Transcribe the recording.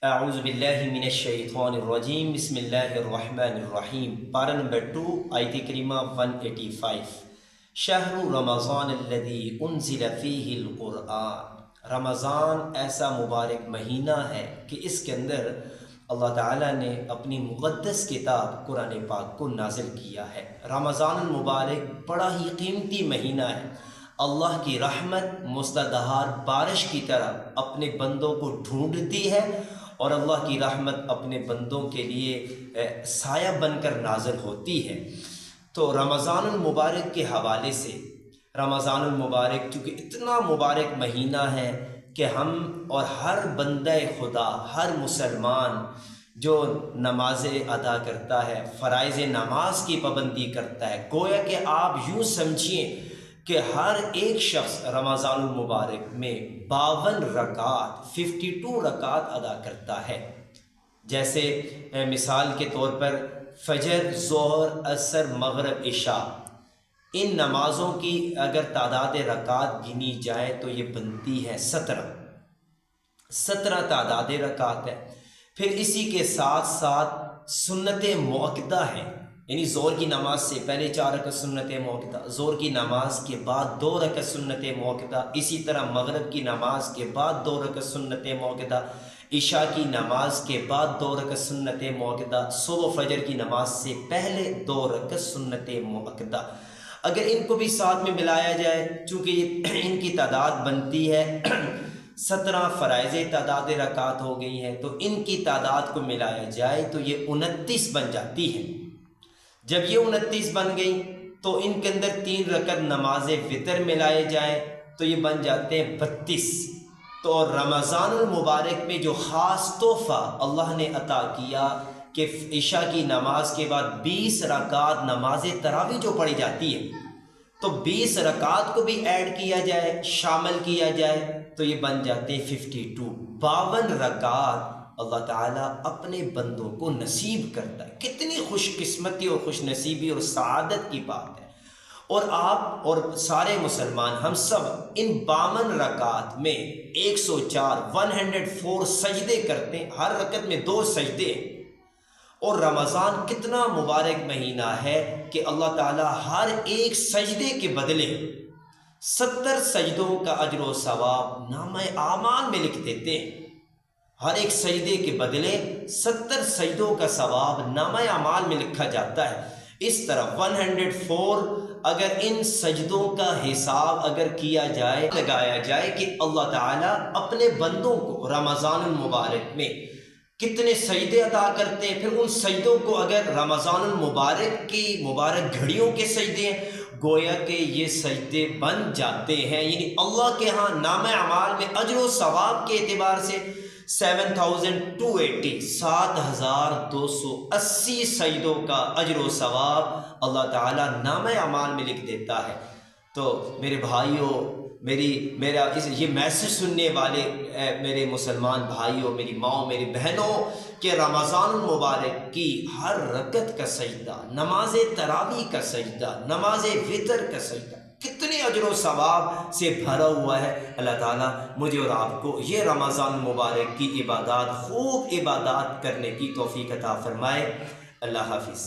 اعوذ باللہ من الشیطان الرجیم بسم اللہ الرحمن الرحیم پارہ نمبر 2 آیت کریمہ 185 شہر رمضان الذی انزل فیہ القرآن۔ رمضان ایسا مبارک مہینہ ہے کہ اس کے اندر اللہ تعالیٰ نے اپنی مقدس کتاب قرآن پاک کو نازل کیا ہے۔ رمضان المبارک بڑا ہی قیمتی مہینہ ہے۔ اللہ کی رحمت مستدہار بارش کی طرح اپنے بندوں کو ڈھونڈتی ہے اور اللہ کی رحمت اپنے بندوں کے لیے سایہ بن کر نازل ہوتی ہے۔ تو رمضان المبارک کے حوالے سے رمضان المبارک چونکہ اتنا مبارک مہینہ ہے کہ ہم اور ہر بندہ خدا، ہر مسلمان جو نمازیں ادا کرتا ہے، فرائض نماز کی پابندی کرتا ہے، گویا کہ آپ یوں سمجھیں کہ ہر ایک شخص رمضان المبارک میں 52 رکعات 52 رکعات ادا کرتا ہے۔ جیسے مثال کے طور پر فجر، ظہر، عصر، مغرب، عشاء، ان نمازوں کی اگر تعداد رکعات گنی جائے تو یہ بنتی ہے 17 تعداد رکعات ہے۔ پھر اسی کے ساتھ ساتھ سنت مؤکدہ ہیں، یعنی ظہر کی نماز سے پہلے 4 رکعت سنت مؤکدہ، ظہر کی نماز کے بعد 2 رکعت سنت مؤکدہ، اسی طرح مغرب کی نماز کے بعد 2 رکعت سنت مؤکدہ، عشاء کی نماز کے بعد 2 رکعت سنت مؤکدہ، صبح و فجر کی نماز سے پہلے 2 رکعت سنت مؤکدہ۔ اگر ان کو بھی ساتھ میں ملایا جائے، چونکہ ان کی تعداد بنتی ہے 17 فرائض تعداد رکعات ہو گئی ہیں، تو ان کی تعداد کو ملایا جائے تو یہ 29 بن جاتی ہے۔ جب یہ 29 بن گئی تو ان کے اندر 3 رکعت نماز وتر ملائے جائیں تو یہ بن جاتے ہیں 32۔ تو رمضان المبارک میں جو خاص تحفہ اللہ نے عطا کیا کہ عشاء کی نماز کے بعد 20 رکعات نماز تراویح جو پڑھی جاتی ہے، تو 20 رکعات کو بھی ایڈ کیا جائے، شامل کیا جائے تو یہ بن جاتے ہیں 52۔ 52 رکعات اللہ تعالیٰ اپنے بندوں کو نصیب کرتا ہے۔ کتنی خوش قسمتی اور خوش نصیبی اور سعادت کی بات ہے۔ اور آپ اور سارے مسلمان ہم سب ان 52 رکعات میں 104 سجدے کرتے ہیں، ہر رکعت میں 2 سجدے۔ اور رمضان کتنا مبارک مہینہ ہے کہ اللہ تعالیٰ ہر ایک سجدے کے بدلے 70 سجدوں کا اجر و ثواب نامہ اعمال میں لکھ دیتے ہیں۔ ہر ایک سجدے کے بدلے 70 سجدوں کا ثواب نامہ اعمال میں لکھا جاتا ہے۔ اس طرح 104 اگر ان سجدوں کا حساب اگر کیا جائے، لگایا جائے کہ اللہ تعالیٰ اپنے بندوں کو رمضان المبارک میں کتنے سجدے ادا کرتے ہیں، پھر ان سجدوں کو اگر رمضان المبارک کی مبارک گھڑیوں کے سجدے ہیں، گویا کہ یہ سجدے بن جاتے ہیں، یعنی اللہ کے ہاں نامہ اعمال میں اجر و ثواب کے اعتبار سے 7280 7280 سجدوں کا اجر و ثواب اللہ تعالیٰ نامہ اعمال میں لکھ دیتا ہے۔ تو میرے بھائیوں، میرا یہ میسج سننے والے میرے مسلمان بھائیوں، میری ماں، میری بہنوں، کہ رمضان المبارک کی ہر رکعت کا سجدہ، نماز تراویح کا سجدہ، نماز وتر کا سجدہ کتنے اجر و ثواب سے بھرا ہوا ہے۔ اللہ تعالیٰ مجھے اور آپ کو یہ رمضان المبارک کی عبادات، خوب عبادات کرنے کی توفیق عطا فرمائے۔ اللہ حافظ۔